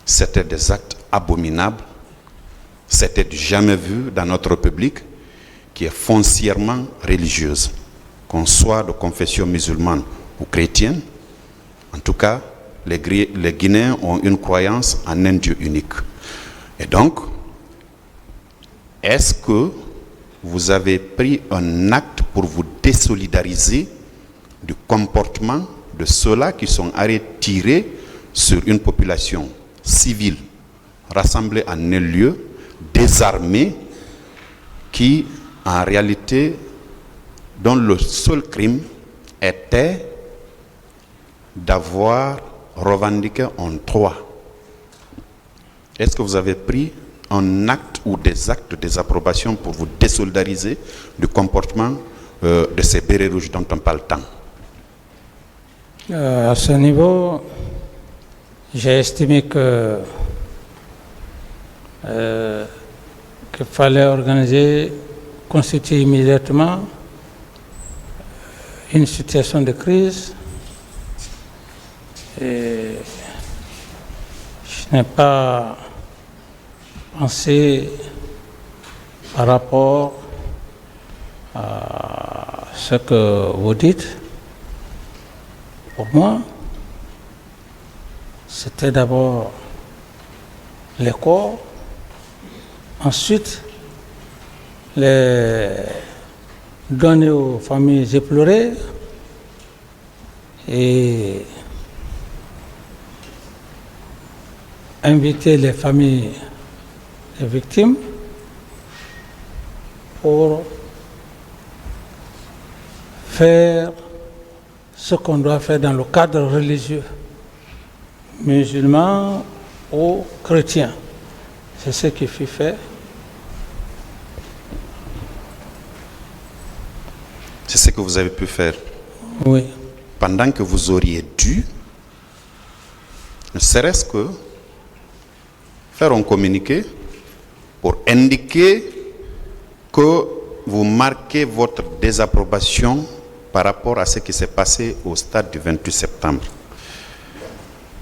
C'était des actes abominables C'était du jamais vu dans notre République qui est foncièrement religieuse. Qu'on soit de confession musulmane ou chrétienne, en tout cas, les Guinéens ont une croyance en un Dieu unique. Et donc, est-ce que vous avez pris un acte pour vous désolidariser du comportement de ceux-là qui sont allés tirer sur une population civile rassemblée en un lieu, désarmée, qui en réalité, dont le seul crime était d'avoir revendiqué un droit? Est-ce que vous avez pris un acte ou des actes de désapprobation pour vous désolidariser du comportement de ces bérets rouges dont on parle tant? À ce niveau, j'ai estimé qu'il fallait constituer immédiatement une situation de crise. Et je n'ai pas pensé par rapport à ce que vous dites. Pour moi, c'était d'abord les corps, ensuite les donner aux familles éplorées et inviter les familles des victimes pour faire ce qu'on doit faire dans le cadre religieux, musulman ou chrétien. C'est ce qui fut fait. C'est ce que vous avez pu faire. Oui. Pendant que vous auriez dû, ne serait-ce que faire un communiqué pour indiquer que vous marquez votre désapprobation par rapport à ce qui s'est passé au stade du 28 septembre.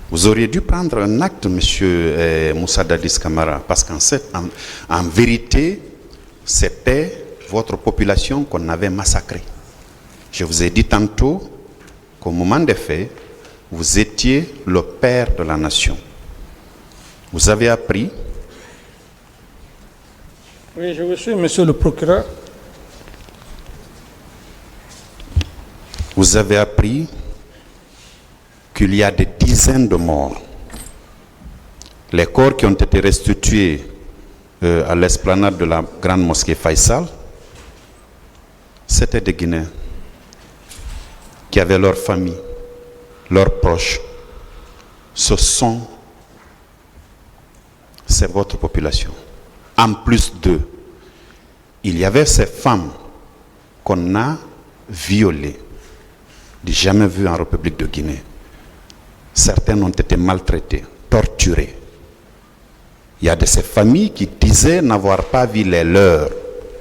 Vous auriez dû prendre un acte, monsieur Moussa Dadis Camara, parce qu'en vérité, c'était votre population qu'on avait massacrée. Je vous ai dit tantôt qu'au moment des faits, vous étiez le père de la nation. Vous avez appris. Oui, je vous suis, monsieur le procureur. Vous avez appris qu'il y a des dizaines de morts. Les corps qui ont été restitués à l'esplanade de la grande mosquée Faisal, c'était des Guinéens qui avaient leur famille, leurs proches. C'est votre population. En plus d'eux, il y avait ces femmes qu'on a violées, jamais vues en République de Guinée. Certaines ont été maltraitées, torturées. Il y a de ces familles qui disaient n'avoir pas vu les leurs,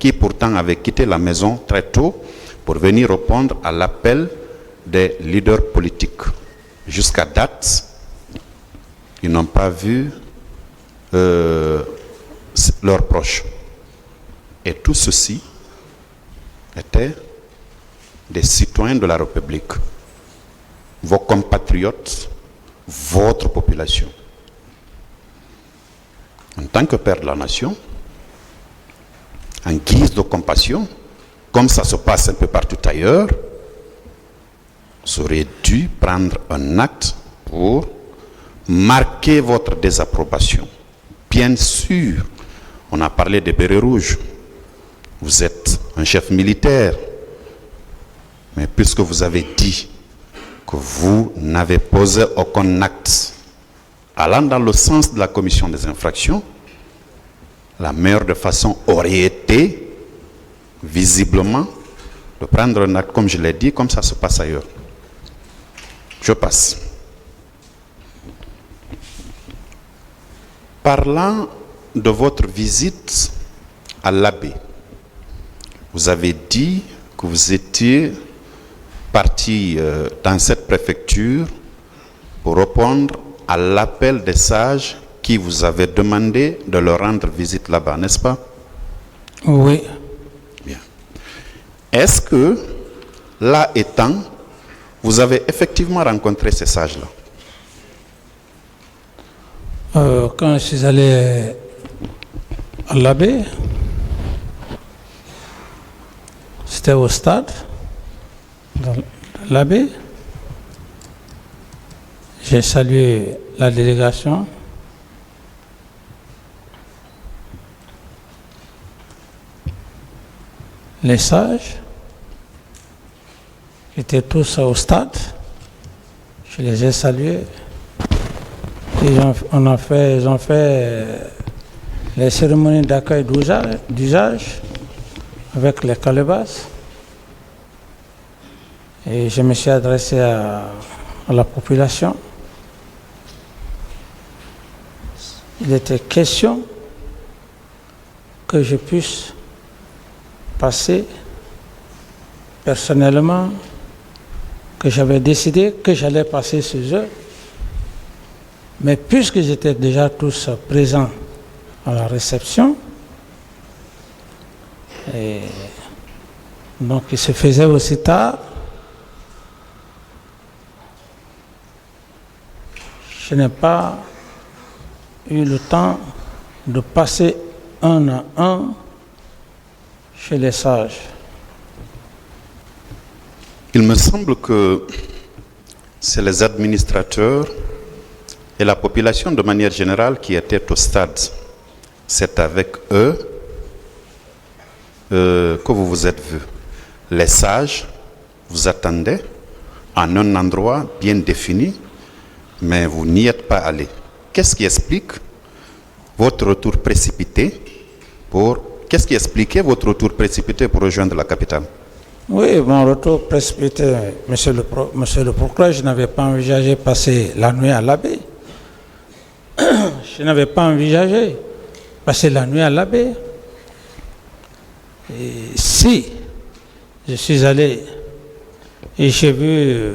qui pourtant avaient quitté la maison très tôt pour venir répondre à l'appel des leaders politiques. Jusqu'à date, ils n'ont pas vu leurs proches. Et tout ceci étaient des citoyens de la République, vos compatriotes, votre population. En tant que père de la nation, en guise de compassion, comme ça se passe un peu partout ailleurs, vous auriez dû prendre un acte pour marquer votre désapprobation. Bien sûr, on a parlé des bérets rouges. Vous êtes un chef militaire. Mais puisque vous avez dit que vous n'avez posé aucun acte allant dans le sens de la commission des infractions, la meilleure de façon aurait été, visiblement, de prendre un acte, comme je l'ai dit, comme ça se passe ailleurs. Je passe. Parlant de votre visite à l'abbé, vous avez dit que vous étiez parti dans cette préfecture pour répondre à l'appel des sages qui vous avez demandé de leur rendre visite là-bas, n'est-ce pas? Oui. Bien. Est-ce que, là étant, vous avez effectivement rencontré ces sages-là? Quand je suis allé à l'abbé, c'était au stade, dans l'abbé. J'ai salué la délégation. Les sages étaient tous au stade. Je les ai salués. Ils ont fait les cérémonies d'accueil d'usage avec les calebasses. Et je me suis adressé à la population. Il était question que je puisse passer personnellement, que j'avais décidé que j'allais passer chez eux. Mais puisque j'étais déjà tous présents à la réception, et donc il se faisait aussi tard, je n'ai pas eu le temps de passer un à un chez les sages. Il me semble que c'est les administrateurs et la population de manière générale qui étaient au stade. C'est avec eux que vous vous êtes vus. Les sages vous attendaient en un endroit bien défini, mais vous n'y êtes pas allé. Qu'est-ce qui explique votre retour précipité Qu'est-ce qui expliquait votre retour précipité pour rejoindre la capitale? Oui, mon retour précipité, monsieur le procureur, je n'avais pas envisagé passer la nuit à l'abbé. Je n'avais pas envisagé passer la nuit à l'abbé. Et si je suis allé et j'ai vu,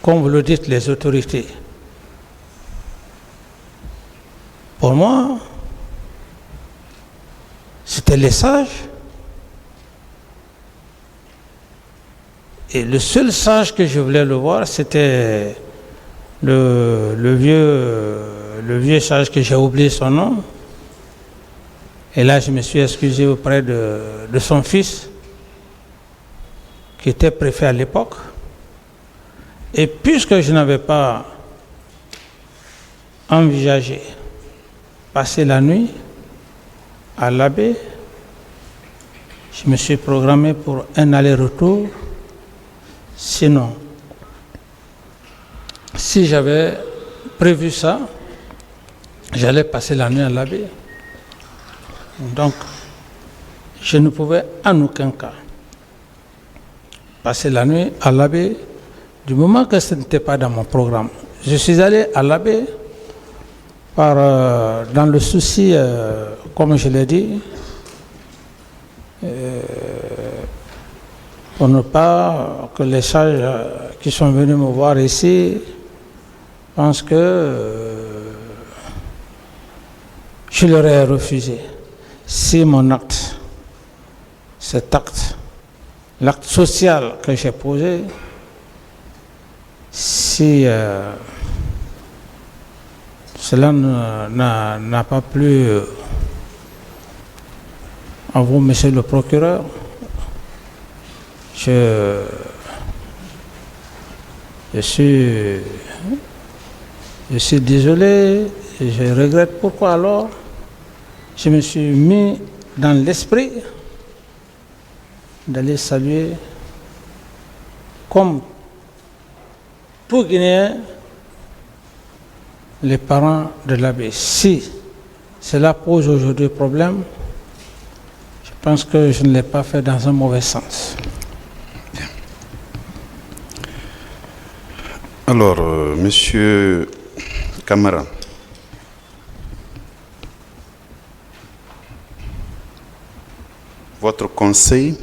comme vous le dites, les autorités, pour moi, c'était les sages. Et le seul sage que je voulais le voir, c'était le vieux sage que j'ai oublié son nom. Et là, je me suis excusé auprès de son fils, qui était préfet à l'époque. Et puisque je n'avais pas envisagé passer la nuit à l'abbé, je me suis programmé pour un aller-retour. Sinon, si j'avais prévu ça, j'allais passer la nuit à l'abbé. Donc, je ne pouvais en aucun cas passer la nuit à l'abbé du moment que ce n'était pas dans mon programme. Je suis allé à l'abbé dans le souci, comme je l'ai dit, pour ne pas que les sages qui sont venus me voir ici pensent que je leur ai refusé. Si mon acte, cet acte, l'acte social que j'ai posé, si cela n'a pas plu à vous, monsieur le procureur, je suis désolé, et je regrette. Pourquoi alors je me suis mis dans l'esprit d'aller saluer comme tout Guinéen les parents de l'abbé. Si cela pose aujourd'hui problème, je pense que je ne l'ai pas fait dans un mauvais sens. Bien. Alors, monsieur Camara, votre conseil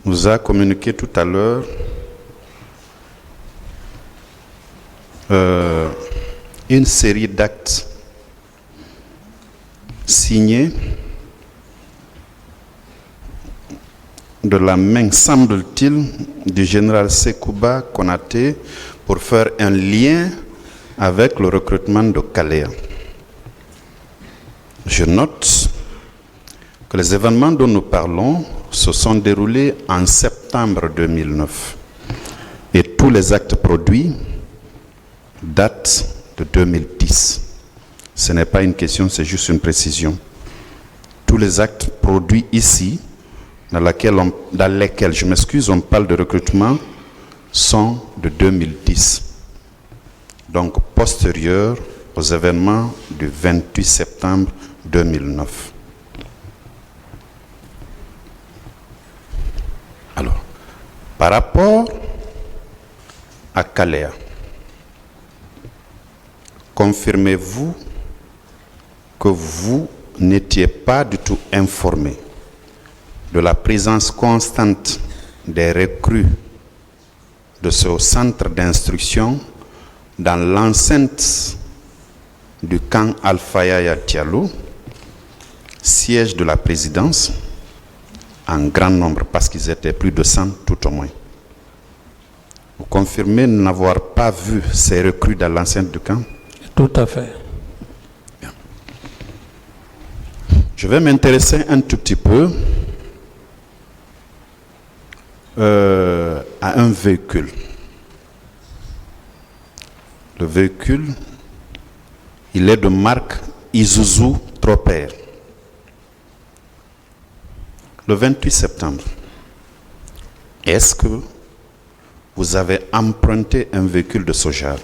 nous a communiqué tout à l'heure une série d'actes signés de la main, semble-t-il, du général Sekouba Konaté pour faire un lien avec le recrutement de Kalea. Je note que les événements dont nous parlons se sont déroulés en septembre 2009 et tous les actes produits datent de 2010. Ce n'est pas une question, c'est juste une précision. Tous les actes produits ici, dans lesquels, je m'excuse, on parle de recrutement, sont de 2010. Donc postérieurs aux événements du 28 septembre 2009. Alors, par rapport à Kalea, confirmez-vous que vous n'étiez pas du tout informé de la présence constante des recrues de ce centre d'instruction dans l'enceinte du camp Alpha Yaya Diallo, siège de la présidence, en grand nombre, parce qu'ils étaient plus de 100 tout au moins. Vous confirmez n'avoir pas vu ces recrues dans l'enceinte du camp? Tout à fait. Bien. Je vais m'intéresser un tout petit peu à un véhicule. Le véhicule, il est de marque Isuzu Tropper. Le 28 septembre, est-ce que vous avez emprunté un véhicule de ce genre?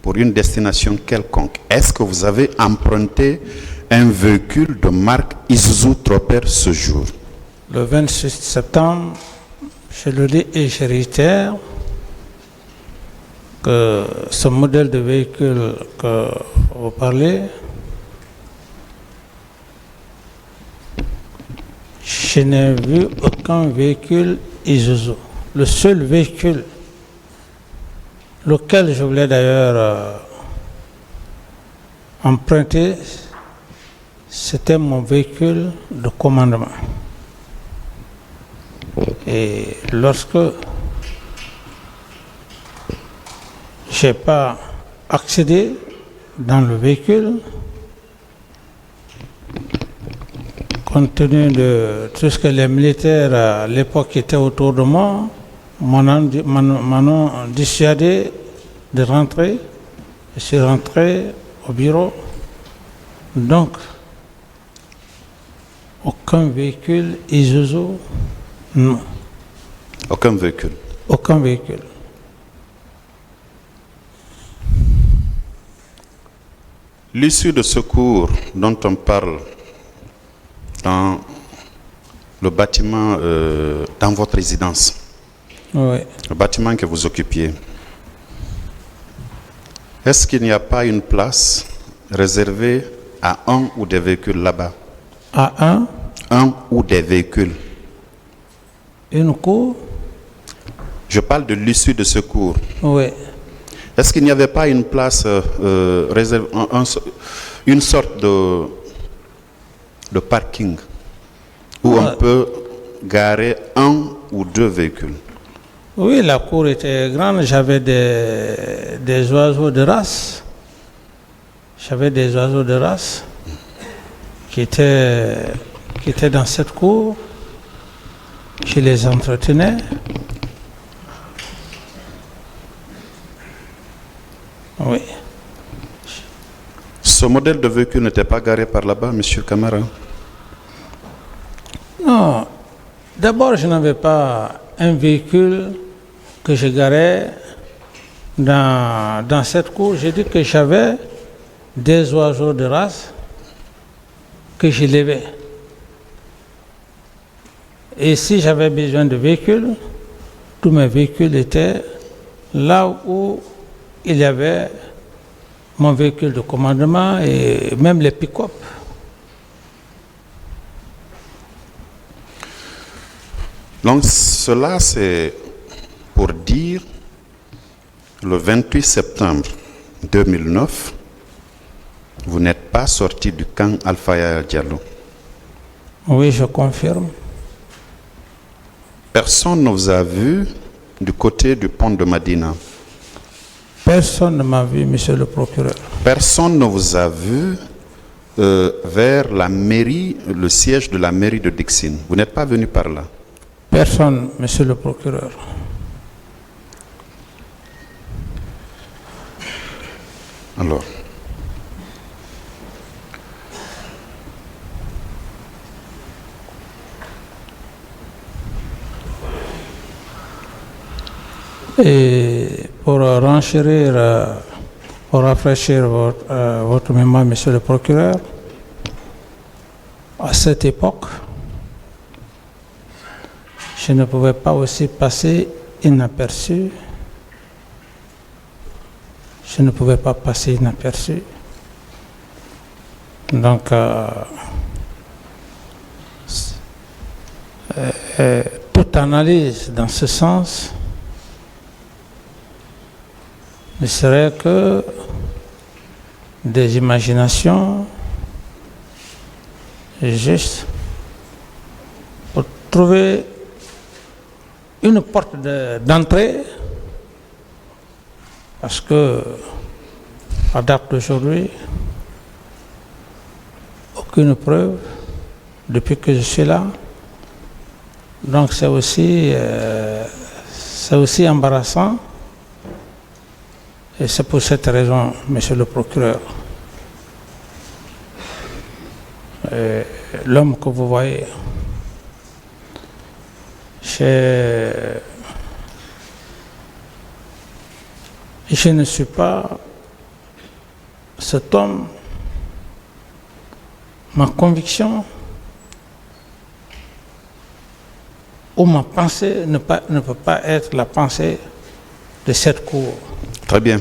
Pour une destination quelconque. Est-ce que vous avez emprunté un véhicule de marque Isuzu Tropper ce jour? Le 26 septembre, je le dis et je réitère que ce modèle de véhicule que vous parlez, je n'ai vu aucun véhicule Isuzu. Le seul véhicule lequel je voulais d'ailleurs emprunter, c'était mon véhicule de commandement. Et lorsque je n'ai pas accédé dans le véhicule, compte tenu de tout ce que les militaires à l'époque étaient autour de moi, m'ont dissuadé de rentrer. Je suis rentré au bureau. Donc, aucun véhicule Isuzu, non. Aucun véhicule? Aucun véhicule. L'issue de secours dont on parle dans le bâtiment, dans votre résidence, Oui. le bâtiment que vous occupiez, est-ce qu'il n'y a pas une place réservée à un ou des véhicules là-bas? À Un ou des véhicules. une cour? Je parle de l'issue de secours. Oui. Est-ce qu'il n'y avait pas une place réservée, une sorte de parking où on peut garer un ou deux véhicules? Oui, la cour était grande. J'avais des oiseaux de race. J'avais des oiseaux de race qui étaient dans cette cour. Je les entretenais. Oui. Ce modèle de véhicule n'était pas garé par là-bas, Monsieur Camara? Non. D'abord, je n'avais pas un véhicule que je garais dans cette cour. J'ai dit que j'avais des oiseaux de race que je levais. Et si j'avais besoin de véhicules, tous mes véhicules étaient là où il y avait mon véhicule de commandement et même les pick-up. Donc cela, c'est pour dire, le 28 septembre 2009, vous n'êtes pas sorti du camp Alpha Yaya Diallo. Oui, je confirme. Personne ne vous a vu du côté du pont de Madina. Personne ne m'a vu, monsieur le procureur. Personne ne vous a vu vers la mairie, le siège de la mairie de Dixine. Vous n'êtes pas venu par là. Personne, monsieur le procureur. Alors, et pour renchérir, pour rafraîchir votre mémoire, monsieur le procureur, à cette époque, je ne pouvais pas aussi passer inaperçu. Je ne pouvais pas passer inaperçu. Donc, toute analyse dans ce sens ne serait que des imaginations juste pour trouver une porte d'entrée, parce que à date d'aujourd'hui, aucune preuve depuis que je suis là. Donc c'est aussi embarrassant. Et c'est pour cette raison, monsieur le procureur, l'homme que vous voyez, je ne suis pas cet homme. Ma conviction ou ma pensée ne peut pas être la pensée de cette cour. très bien.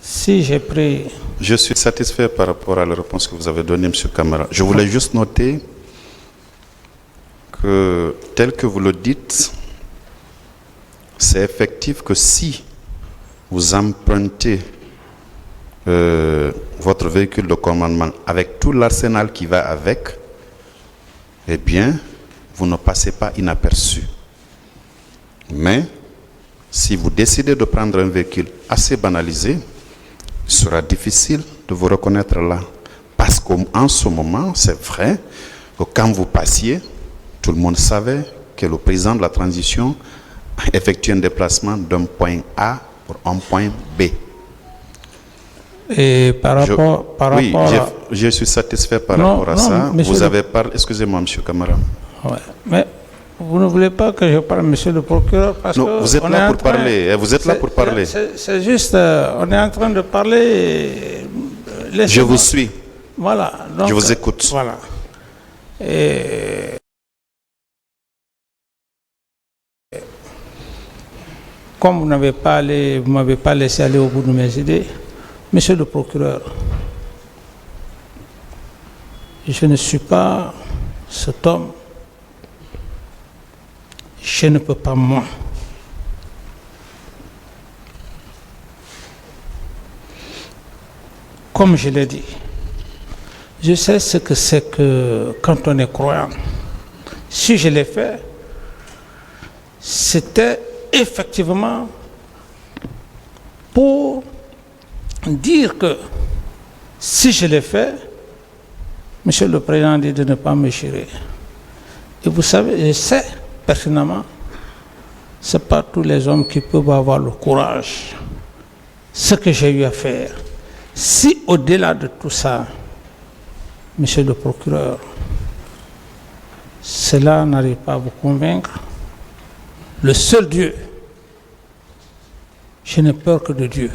Si j'ai pris... Je suis satisfait par rapport à la réponse que vous avez donnée, M. Camara. Je voulais juste noter que, tel que vous le dites, c'est effectif que si vous empruntez votre véhicule de commandement avec tout l'arsenal qui va avec, eh bien, vous ne passez pas inaperçu. Mais, si vous décidez de prendre un véhicule assez banalisé, il sera difficile de vous reconnaître là. Parce qu'en ce moment, c'est vrai que quand vous passiez, tout le monde savait que le président de la transition a effectué un déplacement d'un point A pour un point B. Et par rapport je suis satisfait par rapport à ça. Vous avez parlé... Excusez-moi, M. Camara. Ouais, mais vous ne voulez pas que je parle, monsieur le procureur, parce non, que vous êtes là pour parler. Vous êtes là pour parler. C'est juste, on est en train de parler. Je vous suis. Voilà. Donc, je vous écoute. Voilà. Et comme vous m'avez pas laissé aller au bout de mes idées, monsieur le procureur, je ne suis pas cet homme. Je ne peux pas, moi, comme je l'ai dit, je sais ce que c'est que quand on est croyant. Si je l'ai fait, c'était effectivement pour dire que si je l'ai fait, monsieur le Président dit de ne pas me chirer. Et vous savez, je sais personnellement, ce n'est pas tous les hommes qui peuvent avoir le courage. Ce que j'ai eu à faire, si au-delà de tout ça, monsieur le procureur, cela n'arrive pas à vous convaincre, le seul Dieu, je n'ai peur que de Dieu.